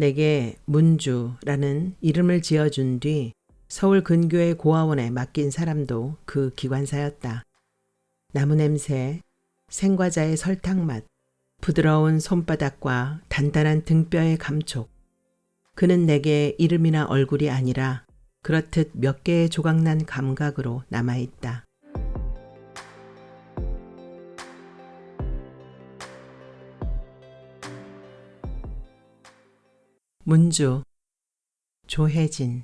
내게 문주라는 이름을 지어준 뒤 서울 근교의 고아원에 맡긴 사람도 그 기관사였다. 나무 냄새, 생과자의 설탕맛, 부드러운 손바닥과 단단한 등뼈의 감촉. 그는 내게 이름이나 얼굴이 아니라 그렇듯 몇 개의 조각난 감각으로 남아있다. 문주, 조혜진.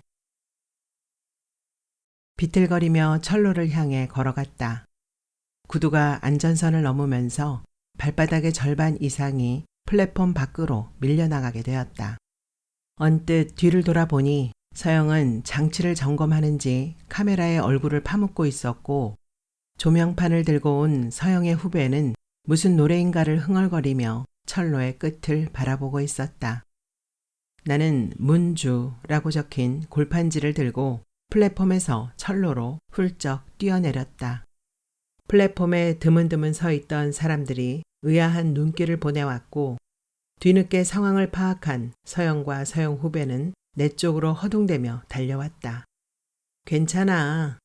비틀거리며 철로를 향해 걸어갔다. 구두가 안전선을 넘으면서 발바닥의 절반 이상이 플랫폼 밖으로 밀려나가게 되었다. 언뜻 뒤를 돌아보니 서영은 장치를 점검하는지 카메라에 얼굴을 파묻고 있었고, 조명판을 들고 온 서영의 후배는 무슨 노래인가를 흥얼거리며 철로의 끝을 바라보고 있었다. 나는 문주라고 적힌 골판지를 들고 플랫폼에서 철로로 훌쩍 뛰어내렸다. 플랫폼에 드문드문 서 있던 사람들이 의아한 눈길을 보내왔고, 뒤늦게 상황을 파악한 서영과 서영 후배는 내 쪽으로 허둥대며 달려왔다. 괜찮아.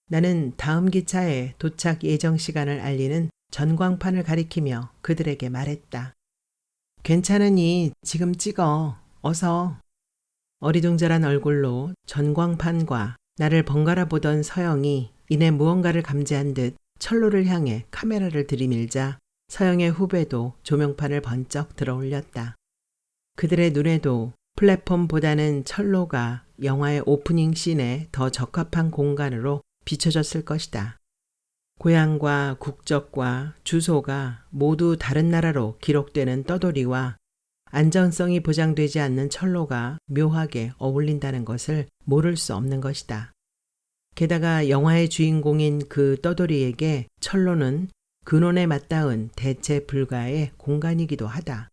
나는 다음 기차의 도착 예정 시간을 알리는 전광판을 가리키며 그들에게 말했다. 괜찮으니 지금 찍어. 어서. 어리둥절한 얼굴로 전광판과 나를 번갈아 보던 서영이 이내 무언가를 감지한 듯 철로를 향해 카메라를 들이밀자 서영의 후배도 조명판을 번쩍 들어 올렸다. 그들의 눈에도 플랫폼보다는 철로가 영화의 오프닝 씬에 더 적합한 공간으로 비춰졌을 것이다. 고향과 국적과 주소가 모두 다른 나라로 기록되는 떠돌이와 안전성이 보장되지 않는 철로가 묘하게 어울린다는 것을 모를 수 없는 것이다. 게다가 영화의 주인공인 그 떠돌이에게 철로는 근원에 맞닿은 대체 불가의 공간이기도 하다.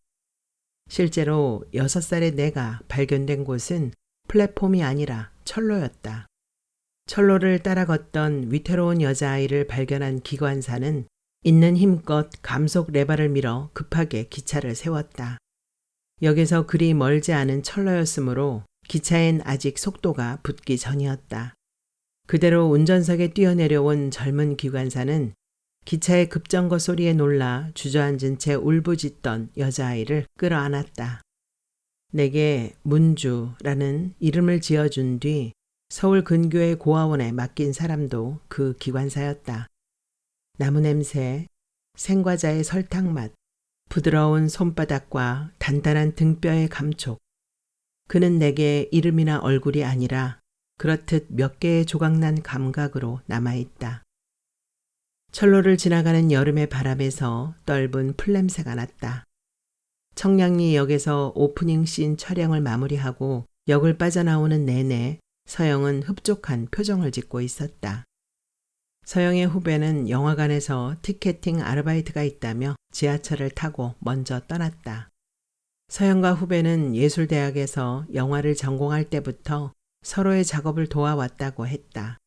실제로 6살의 내가 발견된 곳은 플랫폼이 아니라 철로였다. 철로를 따라 걷던 위태로운 여자아이를 발견한 기관사는 있는 힘껏 감속 레버를 밀어 급하게 기차를 세웠다. 역에서 그리 멀지 않은 철로였으므로 기차엔 아직 속도가 붙기 전이었다. 그대로 운전석에 뛰어내려온 젊은 기관사는 기차의 급정거 소리에 놀라 주저앉은 채 울부짖던 여자아이를 끌어안았다. 내게 문주라는 이름을 지어준 뒤 서울 근교의 고아원에 맡긴 사람도 그 기관사였다. 나무 냄새, 생과자의 설탕맛, 부드러운 손바닥과 단단한 등뼈의 감촉. 그는 내게 이름이나 얼굴이 아니라 그렇듯 몇 개의 조각난 감각으로 남아있다. 철로를 지나가는 여름의 바람에서 떫은 풀냄새가 났다. 청량리 역에서 오프닝 씬 촬영을 마무리하고 역을 빠져나오는 내내 서영은 흡족한 표정을 짓고 있었다. 서영의 후배는 영화관에서 티켓팅 아르바이트가 있다며 지하철을 타고 먼저 떠났다. 서영과 후배는 예술대학에서 영화를 전공할 때부터 서로의 작업을 도와왔다고 했다.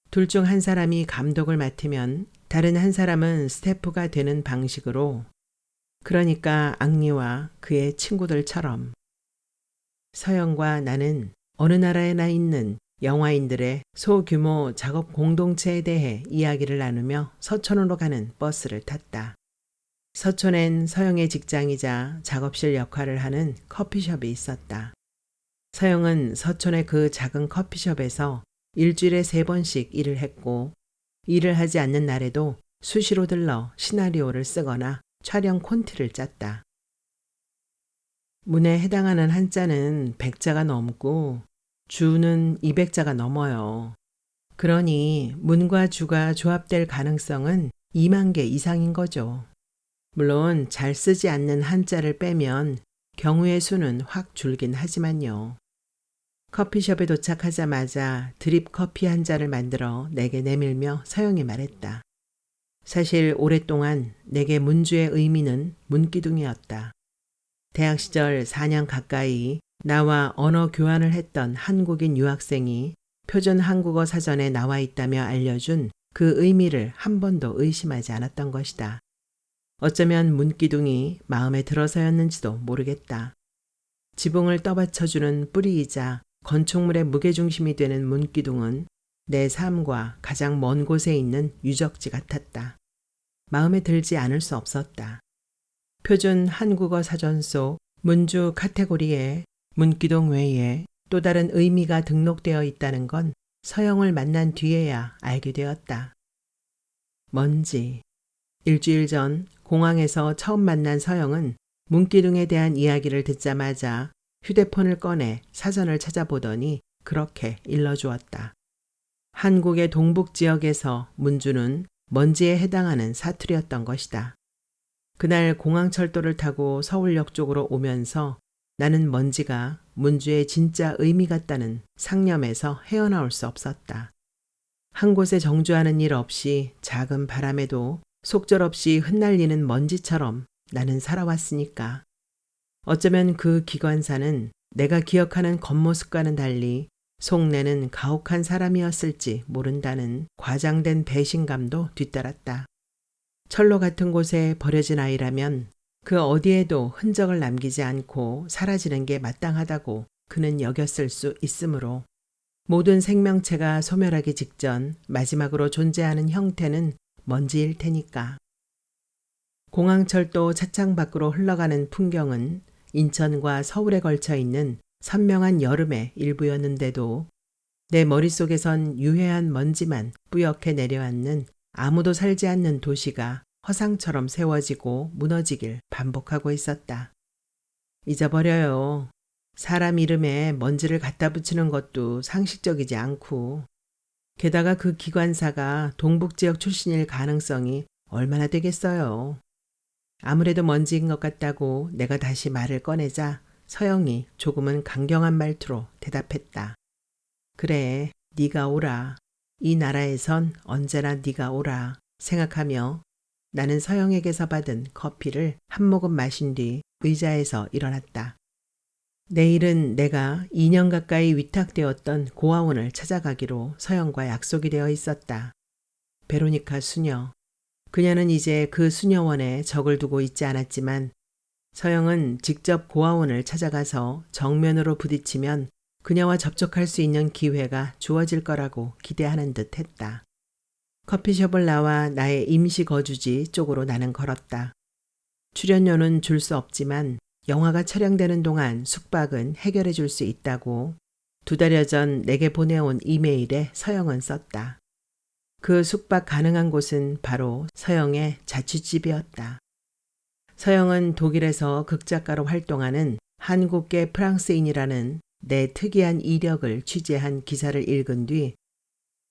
둘 중 한 사람이 감독을 맡으면 다른 한 사람은 스태프가 되는 방식으로, 그러니까 앙리와 그의 친구들처럼. 서영과 나는 어느 나라에나 있는 영화인들의 소규모 작업 공동체에 대해 이야기를 나누며 서촌으로 가는 버스를 탔다. 서촌엔 서영의 직장이자 작업실 역할을 하는 커피숍이 있었다. 서영은 서촌의 그 작은 커피숍에서 일주일에 3번씩 일을 했고, 일을 하지 않는 날에도 수시로 들러 시나리오를 쓰거나 촬영 콘티를 짰다. 문에 해당하는 한자는 100자가 넘고 주는 200자가 넘어요. 그러니 문과 주가 조합될 가능성은 2만 개 이상인 거죠. 물론 잘 쓰지 않는 한자를 빼면 경우의 수는 확 줄긴 하지만요. 커피숍에 도착하자마자 드립 커피 한 잔을 만들어 내게 내밀며 서영이 말했다. 사실 오랫동안 내게 문주의 의미는 문기둥이었다. 대학 시절 4년 가까이 나와 언어 교환을 했던 한국인 유학생이 표준 한국어 사전에 나와 있다며 알려준 그 의미를 한 번도 의심하지 않았던 것이다. 어쩌면 문기둥이 마음에 들어서였는지도 모르겠다. 지붕을 떠받쳐주는 뿌리이자 건축물의 무게중심이 되는 문기둥은 내 삶과 가장 먼 곳에 있는 유적지 같았다. 마음에 들지 않을 수 없었다. 표준 한국어 사전 속 문주 카테고리에 문기둥 외에 또 다른 의미가 등록되어 있다는 건 서영을 만난 뒤에야 알게 되었다. 먼지. 일주일 전 공항에서 처음 만난 서영은 문기둥에 대한 이야기를 듣자마자 휴대폰을 꺼내 사전을 찾아보더니 그렇게 일러주었다. 한국의 동북 지역에서 문주는 먼지에 해당하는 사투리였던 것이다. 그날 공항철도를 타고 서울역 쪽으로 오면서 나는 먼지가 문주의 진짜 의미 같다는 상념에서 헤어나올 수 없었다. 한 곳에 정주하는 일 없이 작은 바람에도 속절없이 흩날리는 먼지처럼 나는 살아왔으니까. 어쩌면 그 기관사는 내가 기억하는 겉모습과는 달리 속내는 가혹한 사람이었을지 모른다는 과장된 배신감도 뒤따랐다. 철로 같은 곳에 버려진 아이라면 그 어디에도 흔적을 남기지 않고 사라지는 게 마땅하다고 그는 여겼을 수 있으므로 모든 생명체가 소멸하기 직전 마지막으로 존재하는 형태는 먼지일 테니까. 공항철도 차창 밖으로 흘러가는 풍경은 인천과 서울에 걸쳐 있는 선명한 여름의 일부였는데도 내 머릿속에선 유해한 먼지만 뿌옇게 내려앉는 아무도 살지 않는 도시가 허상처럼 세워지고 무너지길 반복하고 있었다. 잊어버려요. 사람 이름에 먼지를 갖다 붙이는 것도 상식적이지 않고, 게다가 그 기관사가 동북지역 출신일 가능성이 얼마나 되겠어요. 아무래도 먼지인 것 같다고 내가 다시 말을 꺼내자 서영이 조금은 강경한 말투로 대답했다. 그래, 네가 오라. 이 나라에선 언제나 네가 오라 생각하며 나는 서영에게서 받은 커피를 한 모금 마신 뒤 의자에서 일어났다. 내일은 내가 2년 가까이 위탁되었던 고아원을 찾아가기로 서영과 약속이 되어 있었다. 베로니카 수녀. 그녀는 이제 그 수녀원에 적을 두고 있지 않았지만 서영은 직접 고아원을 찾아가서 정면으로 부딪히면 그녀와 접촉할 수 있는 기회가 주어질 거라고 기대하는 듯 했다. 커피숍을 나와 나의 임시 거주지 쪽으로 나는 걸었다. 출연료는 줄 수 없지만 영화가 촬영되는 동안 숙박은 해결해 줄 수 있다고 2달여 전 내게 보내온 이메일에 서영은 썼다. 그 숙박 가능한 곳은 바로 서영의 자취집이었다. 서영은 독일에서 극작가로 활동하는 한국계 프랑스인이라는 내 특이한 이력을 취재한 기사를 읽은 뒤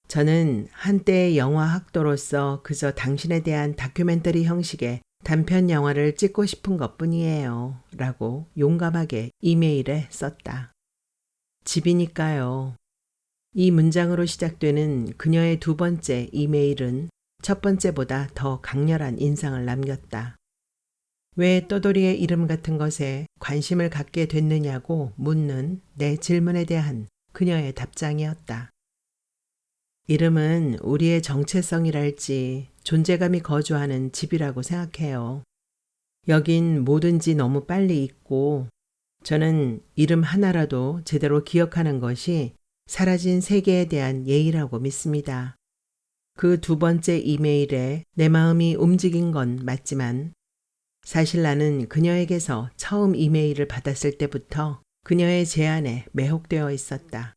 저는 한때의 영화 학도로서 그저 당신에 대한 다큐멘터리 형식의 단편 영화를 찍고 싶은 것뿐이에요. 라고 용감하게 이메일에 썼다. 집이니까요. 이 문장으로 시작되는 그녀의 2번째 이메일은 첫 번째보다 더 강렬한 인상을 남겼다. 왜 떠돌이의 이름 같은 것에 관심을 갖게 됐느냐고 묻는 내 질문에 대한 그녀의 답장이었다. 이름은 우리의 정체성이랄지 존재감이 거주하는 집이라고 생각해요. 여긴 뭐든지 너무 빨리 잊고 저는 이름 하나라도 제대로 기억하는 것이 사라진 세계에 대한 예의라고 믿습니다. 그 2번째 이메일에 내 마음이 움직인 건 맞지만 사실 나는 그녀에게서 처음 이메일을 받았을 때부터 그녀의 제안에 매혹되어 있었다.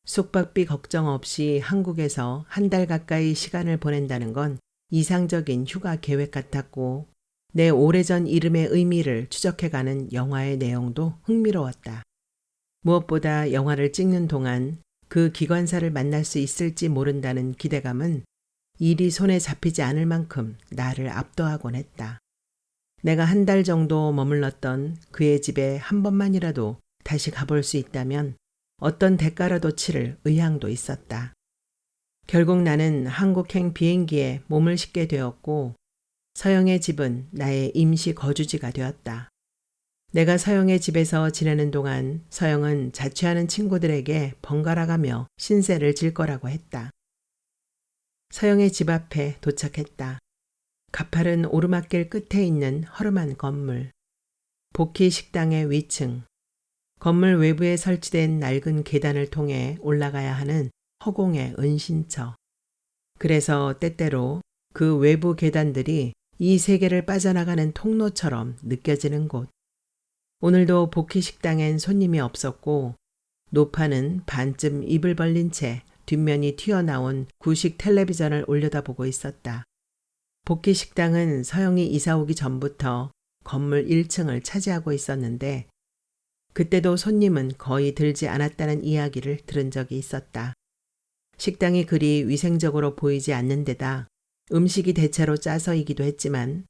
숙박비 걱정 없이 한국에서 1달 가까이 시간을 보낸다는 건 이상적인 휴가 계획 같았고 내 오래전 이름의 의미를 추적해가는 영화의 내용도 흥미로웠다. 무엇보다 영화를 찍는 동안 그 기관사를 만날 수 있을지 모른다는 기대감은 일이 손에 잡히지 않을 만큼 나를 압도하곤 했다. 내가 1달 정도 머물렀던 그의 집에 한 번만이라도 다시 가볼 수 있다면 어떤 대가라도 치를 의향도 있었다. 결국 나는 한국행 비행기에 몸을 싣게 되었고 서영의 집은 나의 임시 거주지가 되었다. 내가 서영의 집에서 지내는 동안 서영은 자취하는 친구들에게 번갈아가며 신세를 질 거라고 했다. 서영의 집 앞에 도착했다. 가파른 오르막길 끝에 있는 허름한 건물. 복희 식당의 위층. 건물 외부에 설치된 낡은 계단을 통해 올라가야 하는 허공의 은신처. 그래서 때때로 그 외부 계단들이 이 세계를 빠져나가는 통로처럼 느껴지는 곳. 오늘도 복희 식당엔 손님이 없었고 노파는 반쯤 입을 벌린 채 뒷면이 튀어나온 구식 텔레비전을 올려다보고 있었다. 복희 식당은 서영이 이사 오기 전부터 건물 1층을 차지하고 있었는데 그때도 손님은 거의 들지 않았다는 이야기를 들은 적이 있었다. 식당이 그리 위생적으로 보이지 않는 데다 음식이 대체로 짜서이기도 했지만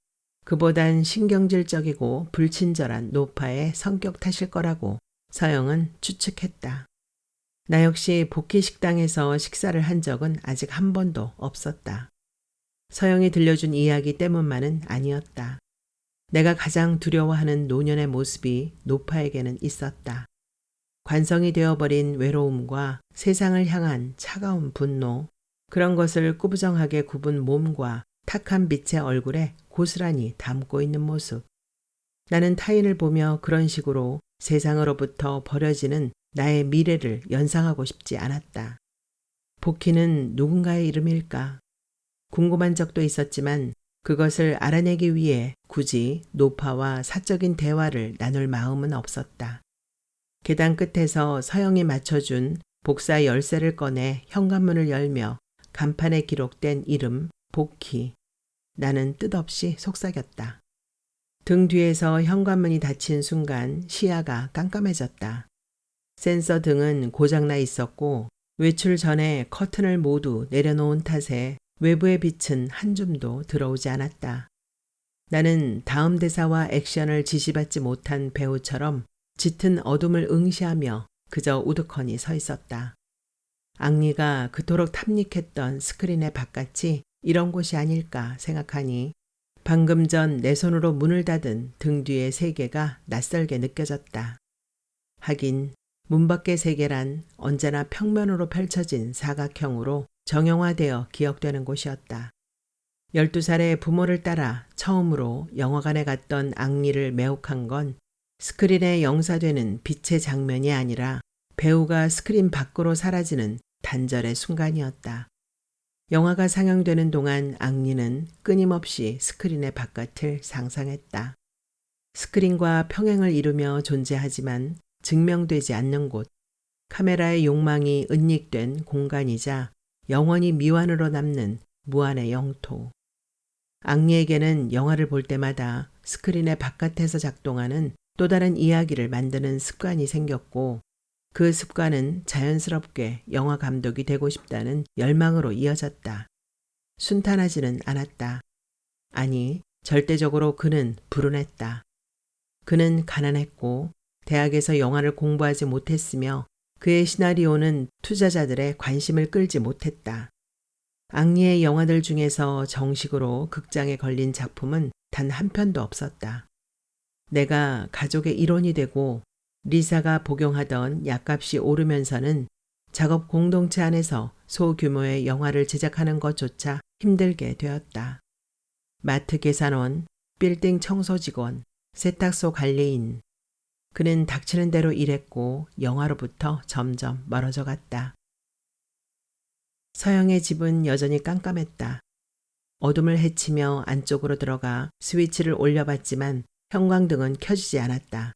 그보단 신경질적이고 불친절한 노파의 성격 탓일 거라고 서영은 추측했다. 나 역시 복희 식당에서 식사를 한 적은 아직 한 번도 없었다. 서영이 들려준 이야기 때문만은 아니었다. 내가 가장 두려워하는 노년의 모습이 노파에게는 있었다. 관성이 되어버린 외로움과 세상을 향한 차가운 분노, 그런 것을 꾸부정하게 굽은 몸과 탁한 빛의 얼굴에 고스란히 담고 있는 모습. 나는 타인을 보며 그런 식으로 세상으로부터 버려지는 나의 미래를 연상하고 싶지 않았다. 복희는 누군가의 이름일까? 궁금한 적도 있었지만 그것을 알아내기 위해 굳이 노파와 사적인 대화를 나눌 마음은 없었다. 계단 끝에서 서영이 맞춰준 복사 열쇠를 꺼내 현관문을 열며 간판에 기록된 이름 복희. 나는 뜻없이 속삭였다. 등 뒤에서 현관문이 닫힌 순간 시야가 깜깜해졌다. 센서 등은 고장나 있었고 외출 전에 커튼을 모두 내려놓은 탓에 외부의 빛은 한 줌도 들어오지 않았다. 나는 다음 대사와 액션을 지시받지 못한 배우처럼 짙은 어둠을 응시하며 그저 우두커니 서 있었다. 앙리가 그토록 탐닉했던 스크린의 바깥이 이런 곳이 아닐까 생각하니 방금 전 내 손으로 문을 닫은 등 뒤의 세계가 낯설게 느껴졌다. 하긴 문 밖의 세계란 언제나 평면으로 펼쳐진 사각형으로 정형화되어 기억되는 곳이었다. 12살의 부모를 따라 처음으로 영화관에 갔던 앙리를 매혹한 건 스크린에 영사되는 빛의 장면이 아니라 배우가 스크린 밖으로 사라지는 단절의 순간이었다. 영화가 상영되는 동안 앙리는 끊임없이 스크린의 바깥을 상상했다. 스크린과 평행을 이루며 존재하지만 증명되지 않는 곳, 카메라의 욕망이 은닉된 공간이자 영원히 미완으로 남는 무한의 영토. 앙리에게는 영화를 볼 때마다 스크린의 바깥에서 작동하는 또 다른 이야기를 만드는 습관이 생겼고 그 습관은 자연스럽게 영화 감독이 되고 싶다는 열망으로 이어졌다. 순탄하지는 않았다. 아니, 절대적으로 그는 불운했다. 그는 가난했고 대학에서 영화를 공부하지 못했으며 그의 시나리오는 투자자들의 관심을 끌지 못했다. 앙리의 영화들 중에서 정식으로 극장에 걸린 작품은 단 한 편도 없었다. 내가 가족의 일원이 되고 리사가 복용하던 약값이 오르면서는 작업 공동체 안에서 소규모의 영화를 제작하는 것조차 힘들게 되었다. 마트 계산원, 빌딩 청소 직원, 세탁소 관리인. 그는 닥치는 대로 일했고 영화로부터 점점 멀어져 갔다. 서영의 집은 여전히 깜깜했다. 어둠을 헤치며 안쪽으로 들어가 스위치를 올려봤지만 형광등은 켜지지 않았다.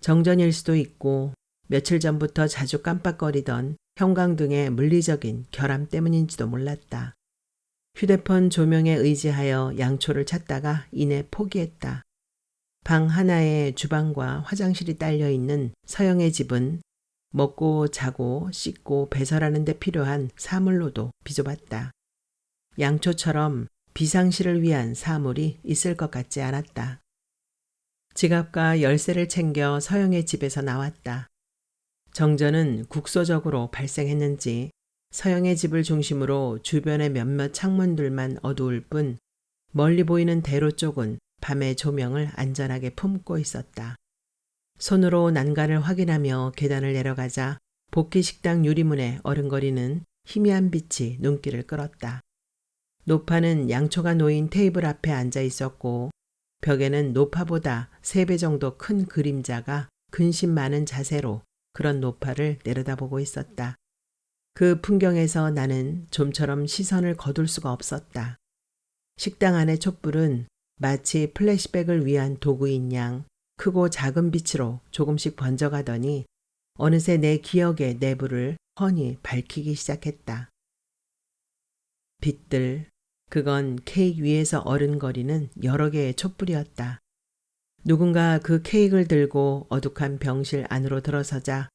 정전일 수도 있고 며칠 전부터 자주 깜빡거리던 형광등의 물리적인 결함 때문인지도 몰랐다. 휴대폰 조명에 의지하여 양초를 찾다가 이내 포기했다. 방 하나에 주방과 화장실이 딸려 있는 서영의 집은 먹고 자고 씻고 배설하는 데 필요한 사물로도 비좁았다. 양초처럼 비상시를 위한 사물이 있을 것 같지 않았다. 지갑과 열쇠를 챙겨 서영의 집에서 나왔다. 정전은 국소적으로 발생했는지 서영의 집을 중심으로 주변의 몇몇 창문들만 어두울 뿐 멀리 보이는 대로 쪽은 밤의 조명을 안전하게 품고 있었다. 손으로 난간을 확인하며 계단을 내려가자 복희 식당 유리문에 어른거리는 희미한 빛이 눈길을 끌었다. 노파는 양초가 놓인 테이블 앞에 앉아 있었고 벽에는 노파보다 3배 정도 큰 그림자가 근심 많은 자세로 그런 노파를 내려다보고 있었다. 그 풍경에서 나는 좀처럼 시선을 거둘 수가 없었다. 식당 안의 촛불은 마치 플래시백을 위한 도구인 양 크고 작은 빛으로 조금씩 번져가더니 어느새 내 기억의 내부를 훤히 밝히기 시작했다. 빛들, 그건 케이크 위에서 어른거리는 여러 개의 촛불이었다. 누군가 그 케이크를 들고 어둑한 병실 안으로 들어서자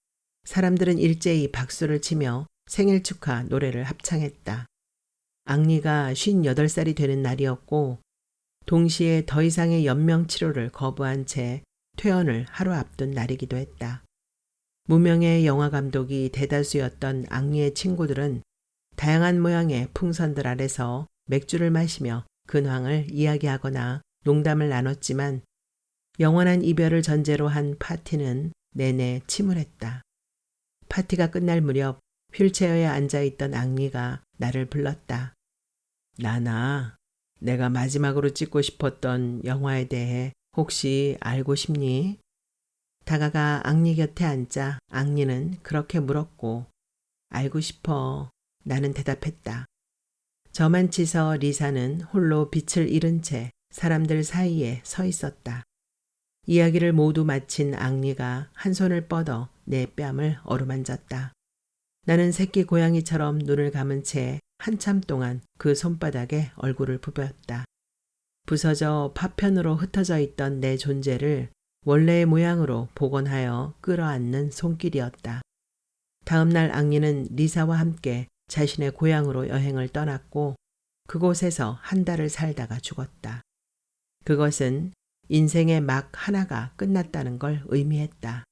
사람들은 일제히 박수를 치며 생일 축하 노래를 합창했다. 앙리가 58살이 되는 날이었고 동시에 더 이상의 연명 치료를 거부한 채 퇴원을 하루 앞둔 날이기도 했다. 무명의 영화 감독이 대다수였던 앙리의 친구들은 다양한 모양의 풍선들 아래서 맥주를 마시며 근황을 이야기하거나 농담을 나눴지만 영원한 이별을 전제로 한 파티는 내내 침울했다. 파티가 끝날 무렵 휠체어에 앉아있던 앙리가 나를 불렀다. 나나, 내가 마지막으로 찍고 싶었던 영화에 대해 혹시 알고 싶니? 다가가 앙리 곁에 앉자 앙리는 그렇게 물었고 알고 싶어. 나는 대답했다. 저만치서 리사는 홀로 빛을 잃은 채 사람들 사이에 서 있었다. 이야기를 모두 마친 앙리가 한 손을 뻗어 내 뺨을 어루만졌다. 나는 새끼 고양이처럼 눈을 감은 채 한참 동안 그 손바닥에 얼굴을 부벼었다. 부서져 파편으로 흩어져 있던 내 존재를 원래의 모양으로 복원하여 끌어안는 손길이었다. 다음 날 앙리는 리사와 함께 자신의 고향으로 여행을 떠났고 그곳에서 한 달을 살다가 죽었다. 그것은 인생의 막 하나가 끝났다는 걸 의미했다.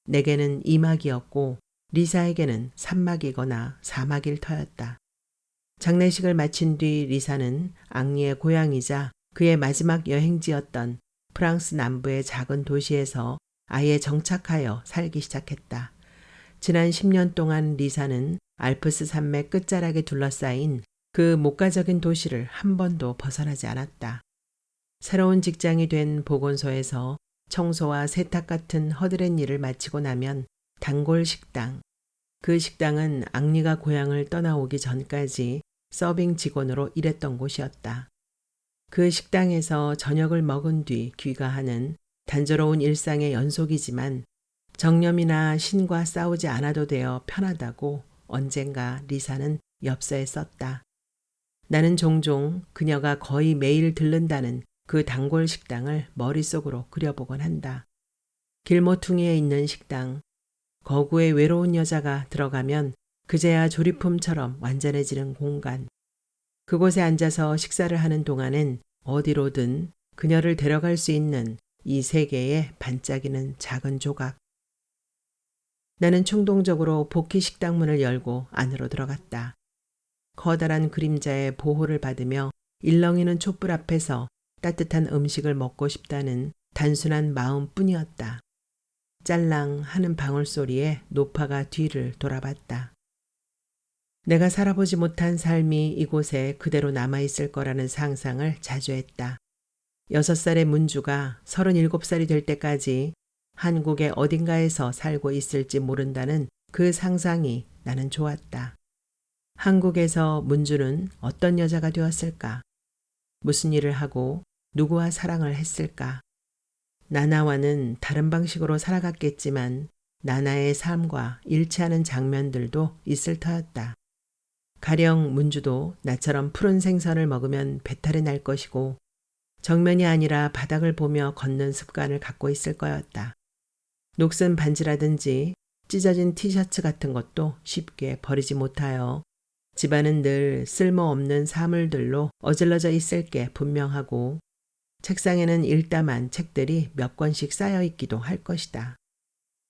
내게는 2막이었고 리사에게는 3막이거나 4막일 터였다. 장례식을 마친 뒤 리사는 앙리의 고향이자 그의 마지막 여행지였던 프랑스 남부의 작은 도시에서 아예 정착하여 살기 시작했다. 지난 10년 동안 리사는 알프스 산맥 끝자락에 둘러싸인 그 목가적인 도시를 한 번도 벗어나지 않았다. 새로운 직장이 된 보건소에서 청소와 세탁 같은 허드렛 일을 마치고 나면 단골 식당, 그 식당은 앙리가 고향을 떠나오기 전까지 서빙 직원으로 일했던 곳이었다. 그 식당에서 저녁을 먹은 뒤 귀가하는 단조로운 일상의 연속이지만 정념이나 신과 싸우지 않아도 되어 편하다고 언젠가 리사는 엽서에 썼다. 나는 종종 그녀가 거의 매일 들른다는 그 단골 식당을 머릿속으로 그려보곤 한다. 길모퉁이에 있는 식당, 거구의 외로운 여자가 들어가면 그제야 조리품처럼 완전해지는 공간. 그곳에 앉아서 식사를 하는 동안엔 어디로든 그녀를 데려갈 수 있는 이 세계의 반짝이는 작은 조각. 나는 충동적으로 복희 식당 문을 열고 안으로 들어갔다. 커다란 그림자의 보호를 받으며 일렁이는 촛불 앞에서 따뜻한 음식을 먹고 싶다는 단순한 마음뿐이었다. 짤랑 하는 방울소리에 노파가 뒤를 돌아봤다. 내가 살아보지 못한 삶이 이곳에 그대로 남아있을 거라는 상상을 자주 했다. 6살의 문주가 37살이 될 때까지 한국의 어딘가에서 살고 있을지 모른다는 그 상상이 나는 좋았다. 한국에서 문주는 어떤 여자가 되었을까? 무슨 일을 하고 누구와 사랑을 했을까? 나나와는 다른 방식으로 살아갔겠지만 나나의 삶과 일치하는 장면들도 있을 터였다. 가령 문주도 나처럼 푸른 생선을 먹으면 배탈이 날 것이고 정면이 아니라 바닥을 보며 걷는 습관을 갖고 있을 거였다. 녹슨 반지라든지 찢어진 티셔츠 같은 것도 쉽게 버리지 못하여 집안은 늘 쓸모없는 사물들로 어질러져 있을 게 분명하고 책상에는 일담한 책들이 몇 권씩 쌓여 있기도 할 것이다.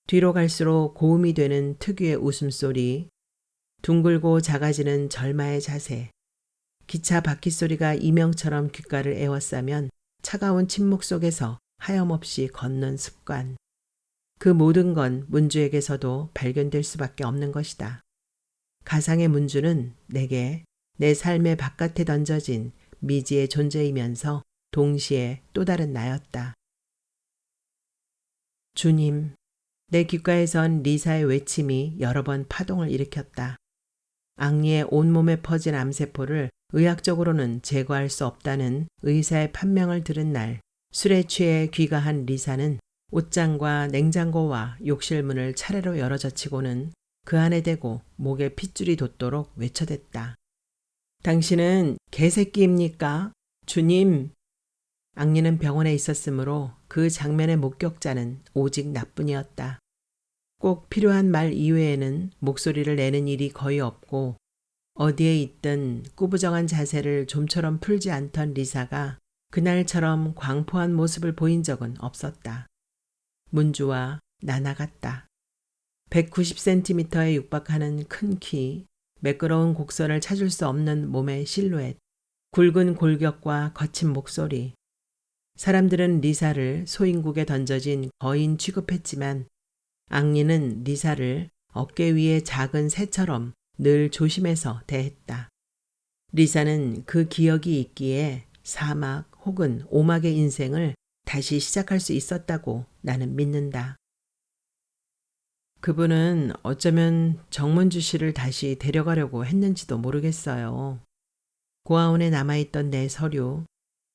뒤로 갈수록 고음이 되는 특유의 웃음소리, 둥글고 작아지는 절마의 자세, 기차 바퀴 소리가 이명처럼 귓가를 에워싸면 차가운 침묵 속에서 하염없이 걷는 습관. 그 모든 건 문주에게서도 발견될 수밖에 없는 것이다. 가상의 문주는 내게 내 삶의 바깥에 던져진 미지의 존재이면서 동시에 또 다른 나였다. 주님, 내 귓가에선 리사의 외침이 여러 번 파동을 일으켰다. 앙리의 온몸에 퍼진 암세포를 의학적으로는 제거할 수 없다는 의사의 판명을 들은 날, 술에 취해 귀가한 리사는 옷장과 냉장고와 욕실 문을 차례로 열어젖히고는 그 안에 대고 목에 핏줄이 돋도록 외쳐댔다. 당신은 개새끼입니까? 주님! 앙리는 병원에 있었으므로 그 장면의 목격자는 오직 나뿐이었다. 꼭 필요한 말 이외에는 목소리를 내는 일이 거의 없고 어디에 있든 꾸부정한 자세를 좀처럼 풀지 않던 리사가 그날처럼 광포한 모습을 보인 적은 없었다. 문주와 나나 같다. 190cm에 육박하는 큰 키, 매끄러운 곡선을 찾을 수 없는 몸의 실루엣, 굵은 골격과 거친 목소리. 사람들은 리사를 소인국에 던져진 거인 취급했지만 앙리는 리사를 어깨 위의 작은 새처럼 늘 조심해서 대했다. 리사는 그 기억이 있기에 사막 혹은 오막의 인생을 다시 시작할 수 있었다고 나는 믿는다. 그분은 어쩌면 정문주 씨를 다시 데려가려고 했는지도 모르겠어요. 고아원에 남아있던 내 서류,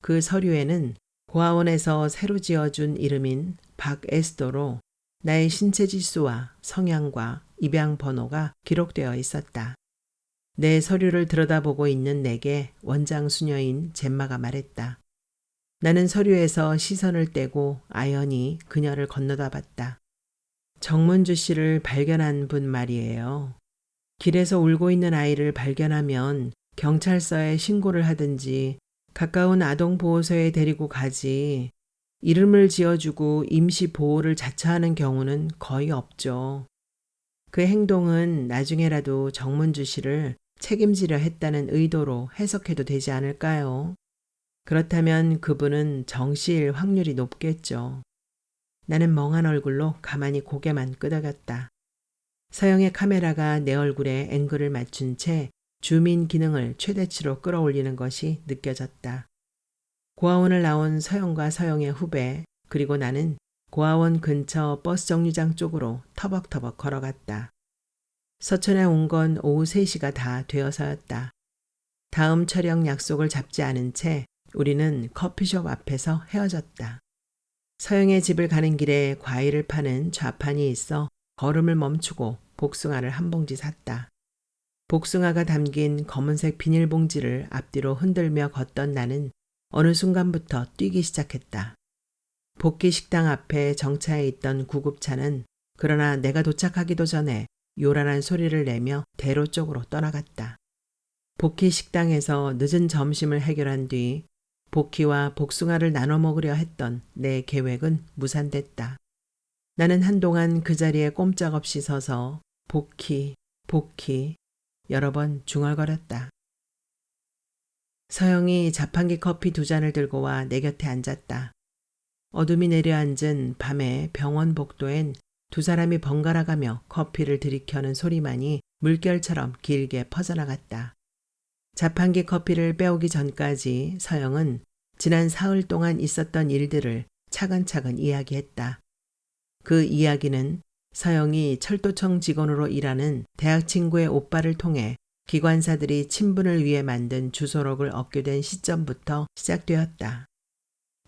그 서류에는 고아원에서 새로 지어준 이름인 박에스더로 나의 신체 지수와 성향과 입양 번호가 기록되어 있었다. 내 서류를 들여다보고 있는 내게 원장 수녀인 젬마가 말했다. 나는 서류에서 시선을 떼고 아연히 그녀를 건너다 봤다. 정문주 씨를 발견한 분 말이에요. 길에서 울고 있는 아이를 발견하면 경찰서에 신고를 하든지 가까운 아동보호소에 데리고 가지 이름을 지어주고 임시 보호를 자처하는 경우는 거의 없죠. 그 행동은 나중에라도 정문주 씨를 책임지려 했다는 의도로 해석해도 되지 않을까요? 그렇다면 그분은 정씨일 확률이 높겠죠. 나는 멍한 얼굴로 가만히 고개만 끄덕였다. 서영의 카메라가 내 얼굴에 앵글을 맞춘 채 주민 기능을 최대치로 끌어올리는 것이 느껴졌다. 고아원을 나온 서영과 서영의 후배, 그리고 나는 고아원 근처 버스 정류장 쪽으로 터벅터벅 걸어갔다. 서천에 온 건 오후 3시가 다 되어서였다. 다음 촬영 약속을 잡지 않은 채 우리는 커피숍 앞에서 헤어졌다. 서영의 집을 가는 길에 과일을 파는 좌판이 있어 걸음을 멈추고 복숭아를 한 봉지 샀다. 복숭아가 담긴 검은색 비닐봉지를 앞뒤로 흔들며 걷던 나는 어느 순간부터 뛰기 시작했다. 복귀 식당 앞에 정차해 있던 구급차는 그러나 내가 도착하기도 전에 요란한 소리를 내며 대로 쪽으로 떠나갔다. 복희 식당에서 늦은 점심을 해결한 뒤 복희와 복숭아를 나눠 먹으려 했던 내 계획은 무산됐다. 나는 한동안 그 자리에 꼼짝없이 서서 복희, 복희 여러 번 중얼거렸다. 서영이 자판기 커피 2잔을 들고 와 내 곁에 앉았다. 어둠이 내려앉은 밤의 병원 복도엔 2사람이 번갈아가며 커피를 들이켜는 소리만이 물결처럼 길게 퍼져나갔다. 자판기 커피를 빼오기 전까지 서영은 지난 사흘 동안 있었던 일들을 차근차근 이야기했다. 그 이야기는 서영이 철도청 직원으로 일하는 대학 친구의 오빠를 통해 기관사들이 친분을 위해 만든 주소록을 얻게 된 시점부터 시작되었다.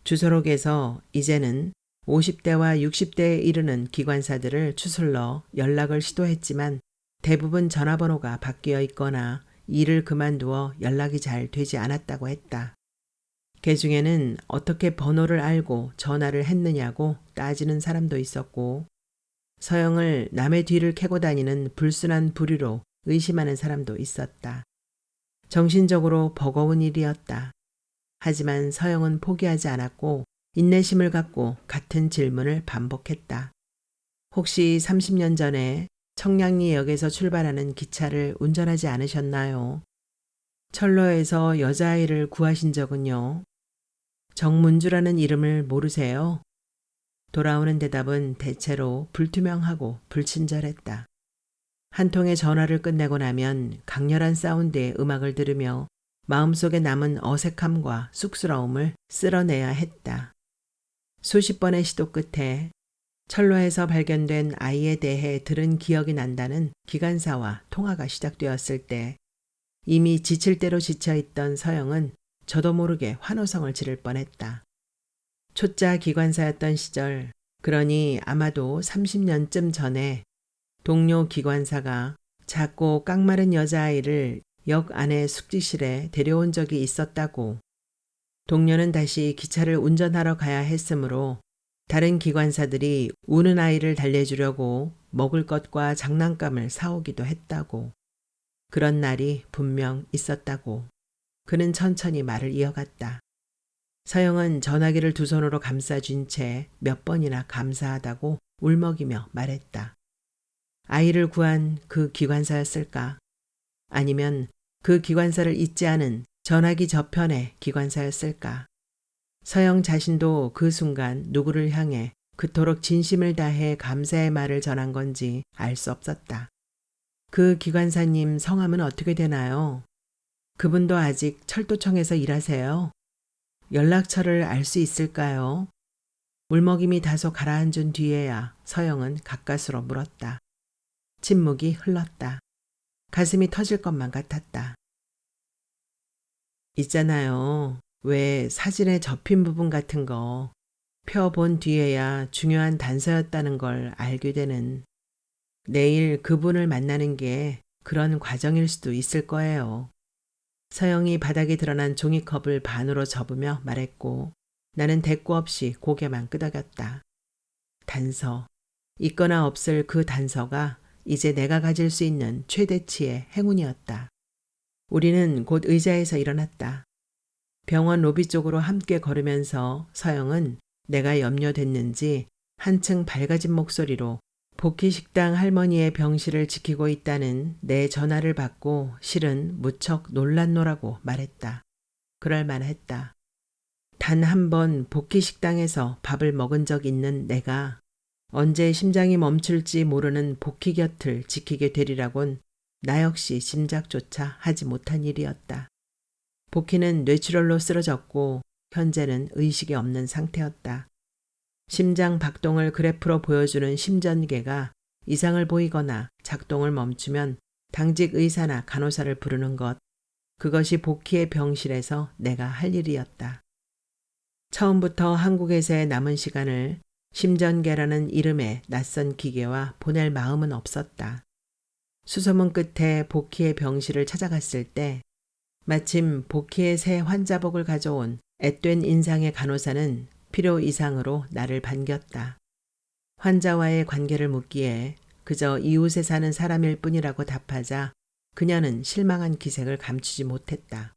주소록에서 이제는 50대와 60대에 이르는 기관사들을 추슬러 연락을 시도했지만 대부분 전화번호가 바뀌어 있거나 일을 그만두어 연락이 잘 되지 않았다고 했다. 그 중에는 어떻게 번호를 알고 전화를 했느냐고 따지는 사람도 있었고 서영을 남의 뒤를 캐고 다니는 불순한 부류로 의심하는 사람도 있었다. 정신적으로 버거운 일이었다. 하지만 서영은 포기하지 않았고 인내심을 갖고 같은 질문을 반복했다. 혹시 30년 전에 청량리역에서 출발하는 기차를 운전하지 않으셨나요? 철로에서 여자아이를 구하신 적은요? 정문주라는 이름을 모르세요? 돌아오는 대답은 대체로 불투명하고 불친절했다. 한 통의 전화를 끝내고 나면 강렬한 사운드의 음악을 들으며 마음속에 남은 어색함과 쑥스러움을 쓸어내야 했다. 수십 번의 시도 끝에 철로에서 발견된 아이에 대해 들은 기억이 난다는 기관사와 통화가 시작되었을 때 이미 지칠 대로 지쳐있던 서영은 저도 모르게 환호성을 지를 뻔했다. 초짜 기관사였던 시절, 그러니 아마도 30년쯤 전에 동료 기관사가 작고 깡마른 여자아이를 역 안의 숙직실에 데려온 적이 있었다고. 동료는 다시 기차를 운전하러 가야 했으므로 다른 기관사들이 우는 아이를 달래주려고 먹을 것과 장난감을 사오기도 했다고. 그런 날이 분명 있었다고. 그는 천천히 말을 이어갔다. 서영은 전화기를 두 손으로 감싸쥔 채 몇 번이나 감사하다고 울먹이며 말했다. 아이를 구한 그 기관사였을까? 아니면 그 기관사를 잊지 않은 전화기 저편의 기관사였을까? 서영 자신도 그 순간 누구를 향해 그토록 진심을 다해 감사의 말을 전한 건지 알 수 없었다. 그 기관사님 성함은 어떻게 되나요? 그분도 아직 철도청에서 일하세요? 연락처를 알 수 있을까요? 울먹임이 다소 가라앉은 뒤에야 서영은 가까스로 물었다. 침묵이 흘렀다. 가슴이 터질 것만 같았다. 있잖아요. 왜 사진에 접힌 부분 같은 거 펴본 뒤에야 중요한 단서였다는 걸 알게 되는. 내일 그분을 만나는 게 그런 과정일 수도 있을 거예요. 서영이 바닥에 드러난 종이컵을 반으로 접으며 말했고 나는 대꾸 없이 고개만 끄덕였다. 단서. 있거나 없을 그 단서가 이제 내가 가질 수 있는 최대치의 행운이었다. 우리는 곧 의자에서 일어났다. 병원 로비 쪽으로 함께 걸으면서 서영은 내가 염려됐는지 한층 밝아진 목소리로 복희식당 할머니의 병실을 지키고 있다는 내 전화를 받고 실은 무척 놀랐노라고 말했다. 그럴만했다. 단 한 번 복희식당에서 밥을 먹은 적 있는 내가 언제 심장이 멈출지 모르는 복희 곁을 지키게 되리라곤 나 역시 짐작조차 하지 못한 일이었다. 복희는 뇌출혈로 쓰러졌고 현재는 의식이 없는 상태였다. 심장 박동을 그래프로 보여주는 심전계가 이상을 보이거나 작동을 멈추면 당직 의사나 간호사를 부르는 것, 그것이 복희의 병실에서 내가 할 일이었다. 처음부터 한국에서의 남은 시간을 심전계라는 이름의 낯선 기계와 보낼 마음은 없었다. 수소문 끝에 복희의 병실을 찾아갔을 때 마침 복희의 새 환자복을 가져온 앳된 인상의 간호사는 필요 이상으로 나를 반겼다. 환자와의 관계를 묻기에 그저 이웃에 사는 사람일 뿐이라고 답하자 그녀는 실망한 기색을 감추지 못했다.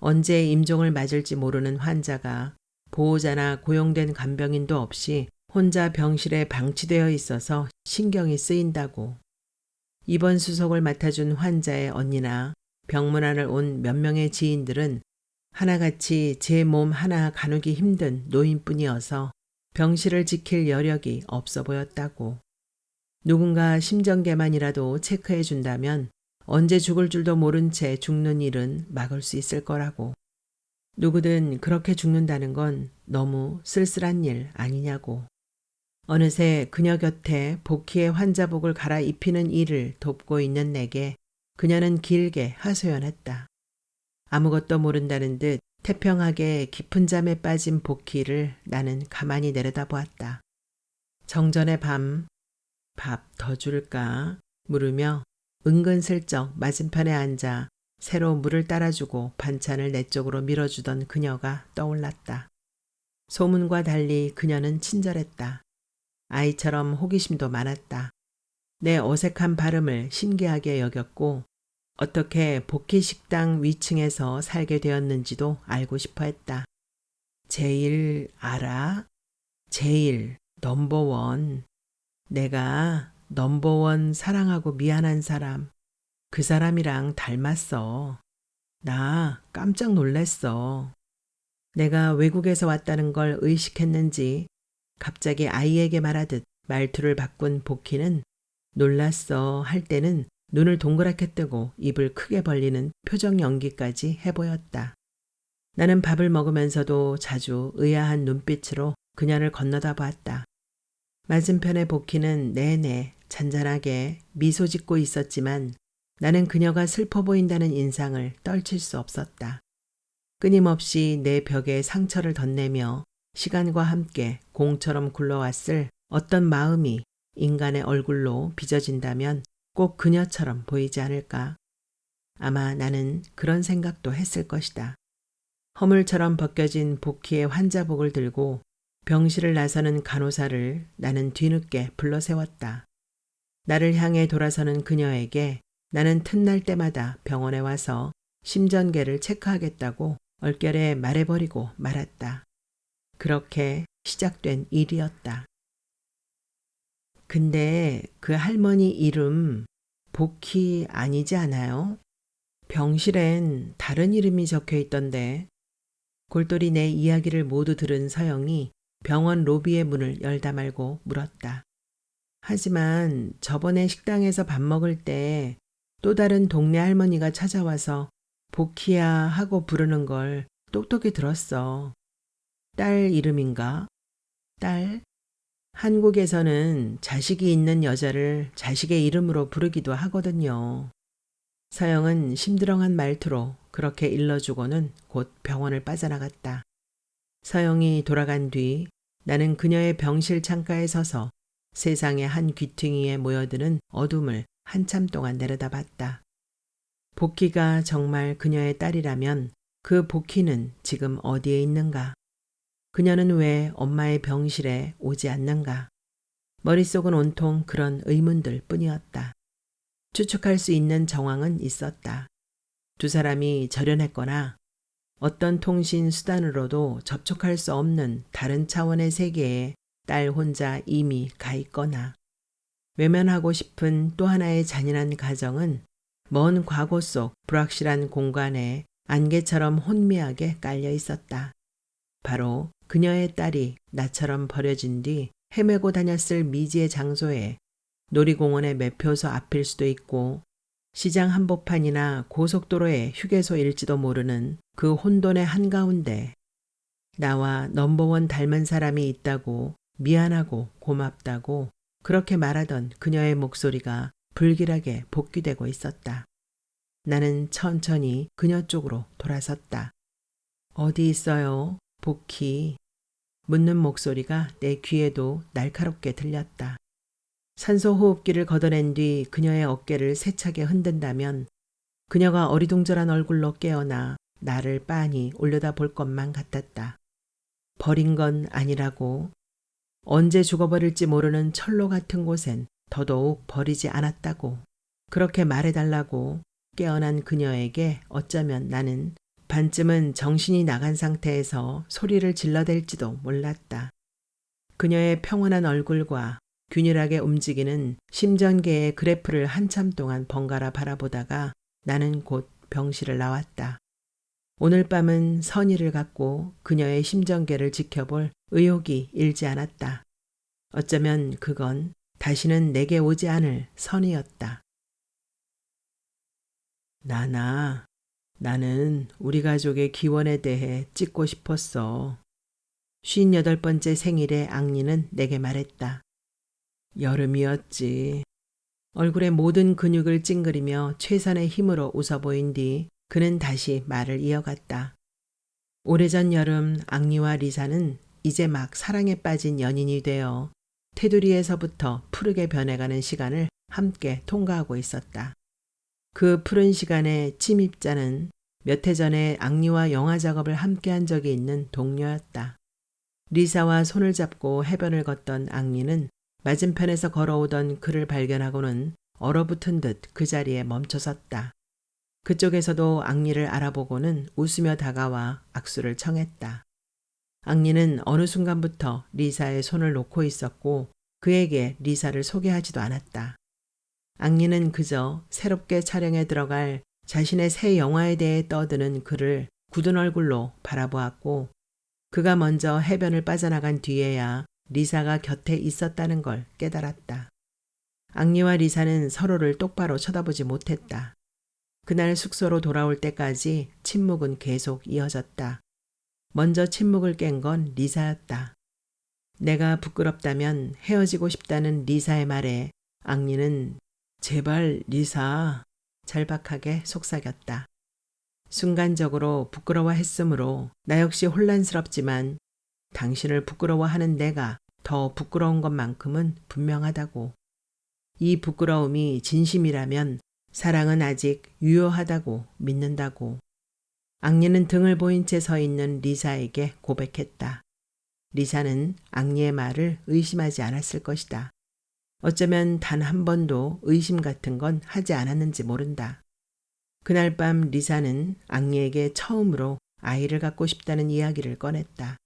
언제 임종을 맞을지 모르는 환자가 보호자나 고용된 간병인도 없이 혼자 병실에 방치되어 있어서 신경이 쓰인다고. 입원 수속을 맡아준 환자의 언니나 병문안을 온 몇 명의 지인들은 하나같이 제 몸 하나 가누기 힘든 노인뿐이어서 병실을 지킬 여력이 없어 보였다고. 누군가 심정계만이라도 체크해 준다면 언제 죽을 줄도 모른 채 죽는 일은 막을 수 있을 거라고. 누구든 그렇게 죽는다는 건 너무 쓸쓸한 일 아니냐고. 어느새 그녀 곁에 복희의 환자복을 갈아입히는 일을 돕고 있는 내게 그녀는 길게 하소연했다. 아무것도 모른다는 듯 태평하게 깊은 잠에 빠진 복희를 나는 가만히 내려다보았다. 정전의 밤, 밥 더 줄까? 물으며 은근슬쩍 맞은편에 앉아 새로 물을 따라주고 반찬을 내 쪽으로 밀어주던 그녀가 떠올랐다. 소문과 달리 그녀는 친절했다. 아이처럼 호기심도 많았다. 내 어색한 발음을 신기하게 여겼고 어떻게 복희식당 위층에서 살게 되었는지도 알고 싶어 했다. 제일 알아? 제일 넘버원. 내가 넘버원 사랑하고 미안한 사람. 그 사람이랑 닮았어. 나 깜짝 놀랐어. 내가 외국에서 왔다는 걸 의식했는지 갑자기 아이에게 말하듯 말투를 바꾼 복희는 놀랐어 할 때는 눈을 동그랗게 뜨고 입을 크게 벌리는 표정 연기까지 해보였다. 나는 밥을 먹으면서도 자주 의아한 눈빛으로 그녀를 건너다 보았다. 맞은편의 복희는 내내 잔잔하게 미소 짓고 있었지만 나는 그녀가 슬퍼 보인다는 인상을 떨칠 수 없었다. 끊임없이 내 벽에 상처를 덧내며 시간과 함께 공처럼 굴러왔을 어떤 마음이 인간의 얼굴로 빚어진다면 꼭 그녀처럼 보이지 않을까. 아마 나는 그런 생각도 했을 것이다. 허물처럼 벗겨진 복희의 환자복을 들고 병실을 나서는 간호사를 나는 뒤늦게 불러 세웠다. 나를 향해 돌아서는 그녀에게 나는 틈날 때마다 병원에 와서 심전계를 체크하겠다고 얼결에 말해버리고 말았다. 그렇게 시작된 일이었다. 근데 그 할머니 이름 복희 아니지 않아요? 병실엔 다른 이름이 적혀 있던데. 골똘히 내 이야기를 모두 들은 서영이 병원 로비의 문을 열다 말고 물었다. 하지만 저번에 식당에서 밥 먹을 때 또 다른 동네 할머니가 찾아와서 복희야 하고 부르는 걸 똑똑히 들었어. 딸 이름인가? 딸? 한국에서는 자식이 있는 여자를 자식의 이름으로 부르기도 하거든요. 서영은 심드렁한 말투로 그렇게 일러주고는 곧 병원을 빠져나갔다. 서영이 돌아간 뒤 나는 그녀의 병실 창가에 서서 세상의 한 귀퉁이에 모여드는 어둠을 한참 동안 내려다봤다. 복희가 정말 그녀의 딸이라면 그 복희는 지금 어디에 있는가? 그녀는 왜 엄마의 병실에 오지 않는가? 머릿속은 온통 그런 의문들 뿐이었다. 추측할 수 있는 정황은 있었다. 두 사람이 절연했거나 어떤 통신 수단으로도 접촉할 수 없는 다른 차원의 세계에 딸 혼자 이미 가 있거나 외면하고 싶은 또 하나의 잔인한 가정은 먼 과거 속 불확실한 공간에 안개처럼 혼미하게 깔려 있었다. 바로 그녀의 딸이 나처럼 버려진 뒤 헤매고 다녔을 미지의 장소에 놀이공원의 매표소 앞일 수도 있고 시장 한복판이나 고속도로의 휴게소일지도 모르는 그 혼돈의 한가운데 나와 넘버원 닮은 사람이 있다고 미안하고 고맙다고 그렇게 말하던 그녀의 목소리가 불길하게 복귀되고 있었다. 나는 천천히 그녀 쪽으로 돌아섰다. 어디 있어요? 복희. 묻는 목소리가 내 귀에도 날카롭게 들렸다. 산소 호흡기를 걷어낸 뒤 그녀의 어깨를 세차게 흔든다면 그녀가 어리둥절한 얼굴로 깨어나 나를 빤히 올려다볼 것만 같았다. 버린 건 아니라고. 언제 죽어버릴지 모르는 철로 같은 곳엔 더더욱 버리지 않았다고. 그렇게 말해달라고. 깨어난 그녀에게 어쩌면 나는 반쯤은 정신이 나간 상태에서 소리를 질러댈지도 몰랐다. 그녀의 평온한 얼굴과 균일하게 움직이는 심전계의 그래프를 한참 동안 번갈아 바라보다가 나는 곧 병실을 나왔다. 오늘 밤은 선의를 갖고 그녀의 심전계를 지켜볼 의욕이 일지 않았다. 어쩌면 그건 다시는 내게 오지 않을 선의였다. 나는 우리 가족의 기원에 대해 찍고 싶었어. 58번째 생일에 앙리는 내게 말했다. 여름이었지. 얼굴의 모든 근육을 찡그리며 최선의 힘으로 웃어 보인 뒤 그는 다시 말을 이어갔다. 오래전 여름 앙리와 리사는 이제 막 사랑에 빠진 연인이 되어 테두리에서부터 푸르게 변해가는 시간을 함께 통과하고 있었다. 그 푸른 시간의 침입자는 몇 해 전에 앙리와 영화 작업을 함께한 적이 있는 동료였다. 리사와 손을 잡고 해변을 걷던 앙리는 맞은편에서 걸어오던 그를 발견하고는 얼어붙은 듯 그 자리에 멈춰섰다. 그쪽에서도 앙리를 알아보고는 웃으며 다가와 악수를 청했다. 앙리는 어느 순간부터 리사의 손을 놓고 있었고 그에게 리사를 소개하지도 않았다. 앙리는 그저 새롭게 촬영에 들어갈 자신의 새 영화에 대해 떠드는 그를 굳은 얼굴로 바라보았고 그가 먼저 해변을 빠져나간 뒤에야 리사가 곁에 있었다는 걸 깨달았다. 앙리와 리사는 서로를 똑바로 쳐다보지 못했다. 그날 숙소로 돌아올 때까지 침묵은 계속 이어졌다. 먼저 침묵을 깬 건 리사였다. 내가 부끄럽다면 헤어지고 싶다는 리사의 말에 앙리는 제발 리사 절박하게 속삭였다. 순간적으로 부끄러워했으므로 나 역시 혼란스럽지만 당신을 부끄러워하는 내가 더 부끄러운 것만큼은 분명하다고. 이 부끄러움이 진심이라면 사랑은 아직 유효하다고 믿는다고. 앙리는 등을 보인 채 서 있는 리사에게 고백했다. 리사는 앙리의 말을 의심하지 않았을 것이다. 어쩌면 단 한 번도 의심 같은 건 하지 않았는지 모른다. 그날 밤 리사는 앙리에게 처음으로 아이를 갖고 싶다는 이야기를 꺼냈다.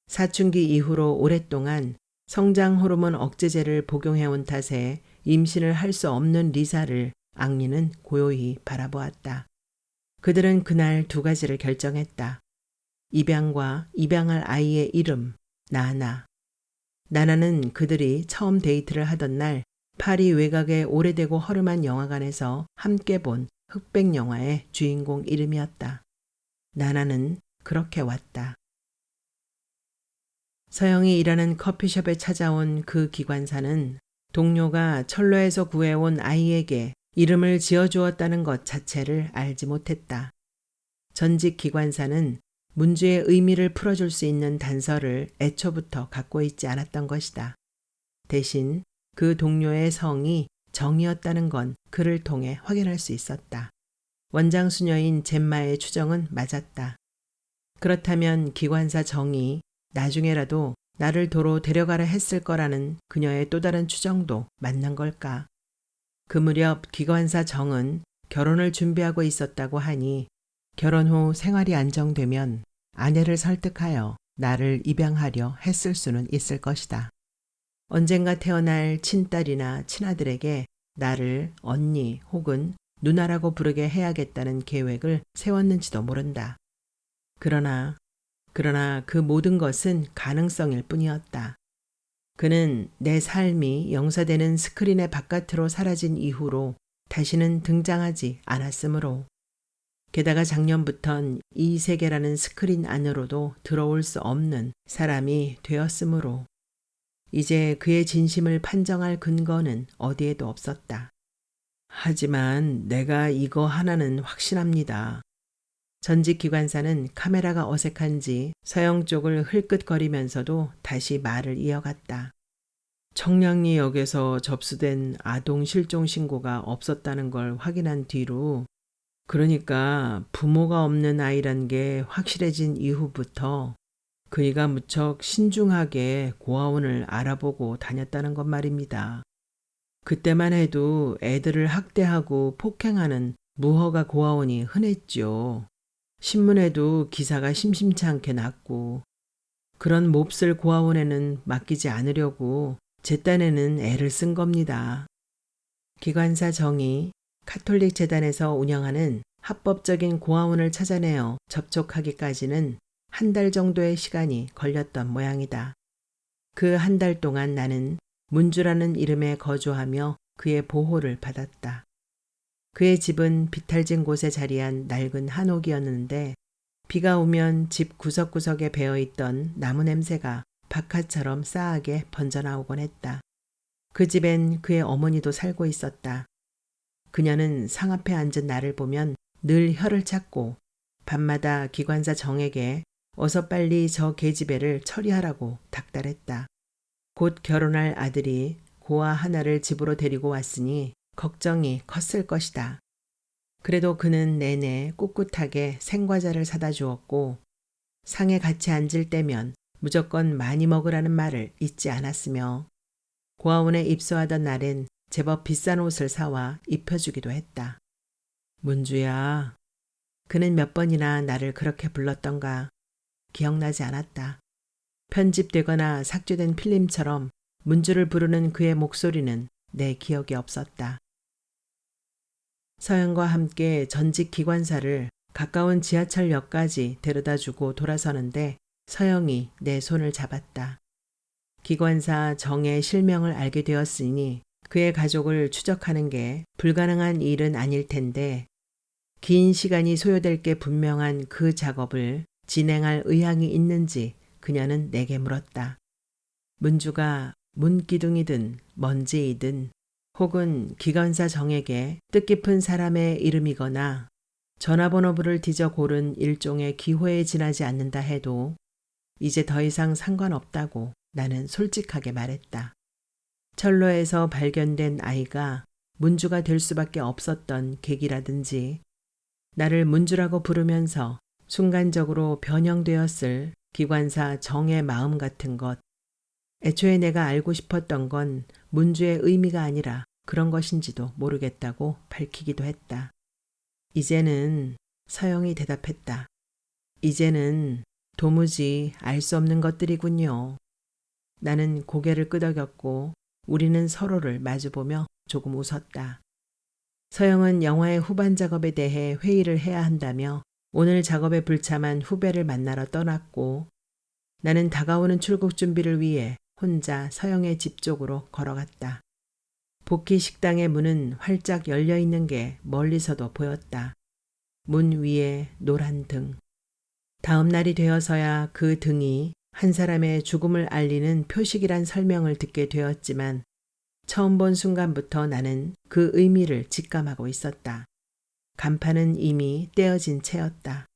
사춘기 이후로 오랫동안 성장 호르몬 억제제를 복용해온 탓에 임신을 할 수 없는 리사를 앙리는 고요히 바라보았다. 그들은 그날 두 가지를 결정했다. 입양과 입양할 아이의 이름, 나나. 나나는 그들이 처음 데이트를 하던 날 파리 외곽의 오래되고 허름한 영화관에서 함께 본 흑백 영화의 주인공 이름이었다. 나나는 그렇게 왔다. 서영이 일하는 커피숍에 찾아온 그 기관사는 동료가 철로에서 구해온 아이에게 이름을 지어주었다는 것 자체를 알지 못했다. 전직 기관사는 문주의 의미를 풀어줄 수 있는 단서를 애초부터 갖고 있지 않았던 것이다. 대신 그 동료의 성이 정이었다는 건 그를 통해 확인할 수 있었다. 원장 수녀인 젬마의 추정은 맞았다. 그렇다면 기관사 정이 나중에라도 나를 도로 데려가려 했을 거라는 그녀의 또 다른 추정도 맞는 걸까? 그 무렵 기관사 정은 결혼을 준비하고 있었다고 하니 결혼 후 생활이 안정되면 아내를 설득하여 나를 입양하려 했을 수는 있을 것이다. 언젠가 태어날 친딸이나 친아들에게 나를 언니 혹은 누나라고 부르게 해야겠다는 계획을 세웠는지도 모른다. 그러나 그 모든 것은 가능성일 뿐이었다. 그는 내 삶이 영사되는 스크린의 바깥으로 사라진 이후로 다시는 등장하지 않았으므로, 게다가 작년부턴 이 세계라는 스크린 안으로도 들어올 수 없는 사람이 되었으므로 이제 그의 진심을 판정할 근거는 어디에도 없었다. 하지만 내가 이거 하나는 확신합니다. 전직 기관사는 카메라가 어색한지 서영 쪽을 흘끗거리면서도 다시 말을 이어갔다. 청량리역에서 접수된 아동 실종 신고가 없었다는 걸 확인한 뒤로, 그러니까 부모가 없는 아이란 게 확실해진 이후부터 그이가 무척 신중하게 고아원을 알아보고 다녔다는 것 말입니다. 그때만 해도 애들을 학대하고 폭행하는 무허가 고아원이 흔했죠. 신문에도 기사가 심심치 않게 났고, 그런 몹쓸 고아원에는 맡기지 않으려고 제 딴에는 애를 쓴 겁니다. 기관사 정이 카톨릭 재단에서 운영하는 합법적인 고아원을 찾아내어 접촉하기까지는 한 달 정도의 시간이 걸렸던 모양이다. 그 한 달 동안 나는 문주라는 이름에 거주하며 그의 보호를 받았다. 그의 집은 비탈진 곳에 자리한 낡은 한옥이었는데 비가 오면 집 구석구석에 배어있던 나무 냄새가 박하처럼 싸하게 번져나오곤 했다. 그 집엔 그의 어머니도 살고 있었다. 그녀는 상 앞에 앉은 나를 보면 늘 혀를 찾고 밤마다 기관사 정에게 어서 빨리 저 계집애를 처리하라고 닥달했다. 곧 결혼할 아들이 고아 하나를 집으로 데리고 왔으니 걱정이 컸을 것이다. 그래도 그는 내내 꿋꿋하게 생과자를 사다 주었고 상에 같이 앉을 때면 무조건 많이 먹으라는 말을 잊지 않았으며 고아원에 입소하던 날엔 제법 비싼 옷을 사와 입혀주기도 했다. 문주야. 그는 몇 번이나 나를 그렇게 불렀던가 기억나지 않았다. 편집되거나 삭제된 필름처럼 문주를 부르는 그의 목소리는 내 기억에 없었다. 서영과 함께 전직 기관사를 가까운 지하철역까지 데려다주고 돌아서는데 서영이 내 손을 잡았다. 기관사 정의 실명을 알게 되었으니 그의 가족을 추적하는 게 불가능한 일은 아닐 텐데 긴 시간이 소요될 게 분명한 그 작업을 진행할 의향이 있는지 그녀는 내게 물었다. 문주가 문기둥이든 먼지이든 혹은 기관사 정에게 뜻깊은 사람의 이름이거나 전화번호부를 뒤져 고른 일종의 기호에 지나지 않는다 해도 이제 더 이상 상관없다고 나는 솔직하게 말했다. 철로에서 발견된 아이가 문주가 될 수밖에 없었던 계기라든지 나를 문주라고 부르면서 순간적으로 변형되었을 기관사 정의 마음 같은 것, 애초에 내가 알고 싶었던 건 문주의 의미가 아니라 그런 것인지도 모르겠다고 밝히기도 했다. 이제는 서영이 대답했다. 이제는 도무지 알 수 없는 것들이군요. 나는 고개를 끄덕였고 우리는 서로를 마주보며 조금 웃었다. 서영은 영화의 후반 작업에 대해 회의를 해야 한다며 오늘 작업에 불참한 후배를 만나러 떠났고 나는 다가오는 출국 준비를 위해 혼자 서영의 집 쪽으로 걸어갔다. 복희 식당의 문은 활짝 열려 있는 게 멀리서도 보였다. 문 위에 노란 등. 다음 날이 되어서야 그 등이 한 사람의 죽음을 알리는 표식이란 설명을 듣게 되었지만 처음 본 순간부터 나는 그 의미를 직감하고 있었다. 간판은 이미 떼어진 채였다.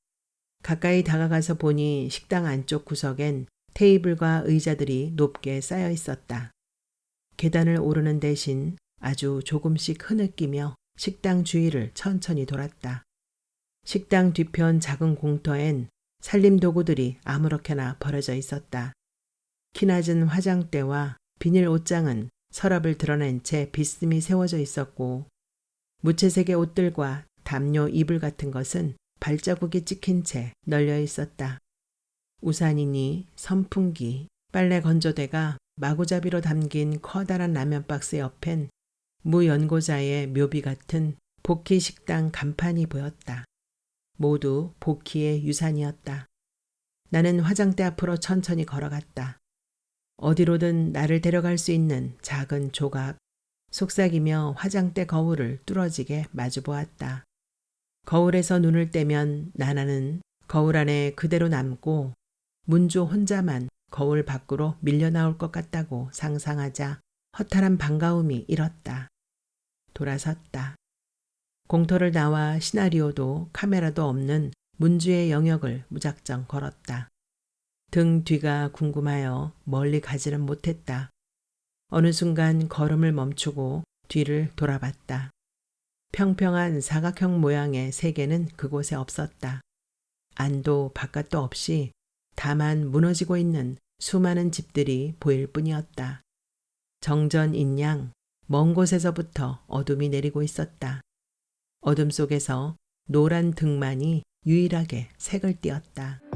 가까이 다가가서 보니 식당 안쪽 구석엔 테이블과 의자들이 높게 쌓여 있었다. 계단을 오르는 대신 아주 조금씩 흐느끼며 식당 주위를 천천히 돌았다. 식당 뒤편 작은 공터엔 살림 도구들이 아무렇게나 버려져 있었다. 키낮은 화장대와 비닐 옷장은 서랍을 드러낸 채 비스듬히 세워져 있었고 무채색의 옷들과 담요 이불 같은 것은 발자국이 찍힌 채 널려 있었다. 우산이니 선풍기, 빨래 건조대가 마구잡이로 담긴 커다란 라면 박스 옆엔 무연고자의 묘비 같은 복희 식당 간판이 보였다. 모두 복희의 유산이었다. 나는 화장대 앞으로 천천히 걸어갔다. 어디로든 나를 데려갈 수 있는 작은 조각, 속삭이며 화장대 거울을 뚫어지게 마주보았다. 거울에서 눈을 떼면 나나는 거울 안에 그대로 남고 문주 혼자만 거울 밖으로 밀려나올 것 같다고 상상하자 허탈한 반가움이 일었다. 돌아섰다. 공터를 나와 시나리오도 카메라도 없는 문주의 영역을 무작정 걸었다. 등 뒤가 궁금하여 멀리 가지는 못했다. 어느 순간 걸음을 멈추고 뒤를 돌아봤다. 평평한 사각형 모양의 세계는 그곳에 없었다. 안도 바깥도 없이 다만 무너지고 있는 수많은 집들이 보일 뿐이었다. 정전인 양 먼 곳에서부터 어둠이 내리고 있었다. 어둠 속에서 노란 등만이 유일하게 색을 띠었다.